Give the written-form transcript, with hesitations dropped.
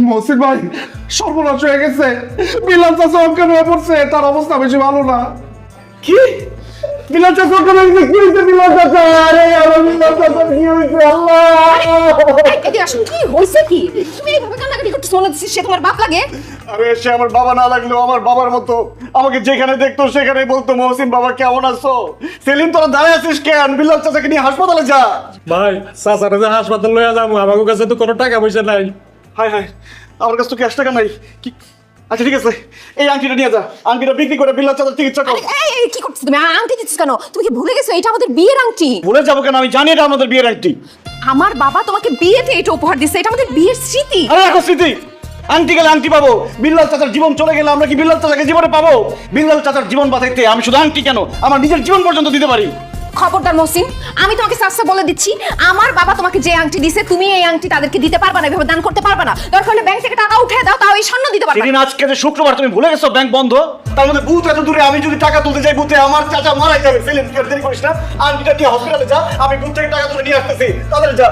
মহসিন ভাই সর্বনাশ হয়ে গেছে, বিলাল চাচা অজ্ঞান হয়ে পড়ছে, তার অবস্থা বেশি ভালো না। কি? বিলাল চাচা অজ্ঞান হয়ে গেছে। কি হয়েছে বিলাল চাচা? আরে আমার বিলাল চাচা কি হয়েছে? আল্লাহ! এদিকে আসো, কি হয়েছে কি? তুমি এইভাবে কান্নাকাটি করতেছো, মনে হচ্ছে সে তোমার বাপ লাগে। আরে সে আমার বাবা না লাগলেও আমার বাবার মতো, আমাকে যেখানে দেখতো সেখানে বলতো মহসিন বাবা কেমন আছো। সেলিম তোরা দাঁড়ায় আছিস কেন? বিলাল চাচাকে নিয়ে হাসপাতালে যা। ভাই চাচারে যে হাসপাতাল লইয়া যাবো, আমার কাছে তো কোনো টাকা পয়সা নাই। হায় হায়, আমার কাছে তো ক্যাশ টাকা নাই। কি? আচ্ছা ঠিক আছে, এই আংটিটা নিয়ে যা, আংটিটা বিক্রি করে বিলাল চাচার চিকিৎসা কর। এই কি করছো তুমি? আংটি দিচ্ছিস কেন? তুমি কি ভুলে গেছো এটা আমাদের বিয়ের আংটি? ভুলে যাবো কেন? আমি জানি এটা আমাদের বিয়ের আংটি। আমার বাবা তোমাকে বিয়েতে এটা উপহার দিচ্ছে, এটা আমাদের বিয়ের স্মৃতি। আরে রাখো স্মৃতি, আংটি গেলে আংটি পাবো, বিল্লাল চাচার জীবন চলে গেলে আমরা কি বিল্লাল চাচাকে জীবনে পাবো? বিল্লাল চাচার জীবন বাঁচাইতে আমি শুধু আংটি কেন, আমার নিজের জীবন পর্যন্ত দিতে পারি। খবরদার মহসিন, আমি তোমাকে সাফসা বলে দিচ্ছি, আমার বাবা তোমাকে যে আংটি দিছে তুমি এই আংটি তাদেরকে দিতে পারবে না, এভাবে দান করতে পারবে না। দরকার হলে ব্যাংক থেকে টাকা উঠে দাও, তাও এই স্বর্ণ দিতে পারবে সেদিন না। আজকে যে শুক্রবার, তুমি ভুলে গেছো ব্যাংক বন্ধ, তার মধ্যে বুথ এত দূরে, আমি যদি টাকা তুলতে যাই বুথে আমার চাচা মারা যাবে। সেলিম দেরি করিস না, আংটিটা নিয়ে হসপিটালে যা, আমি বুথ থেকে টাকা তুলে নিয়ে আসতেছি, তাদের যা।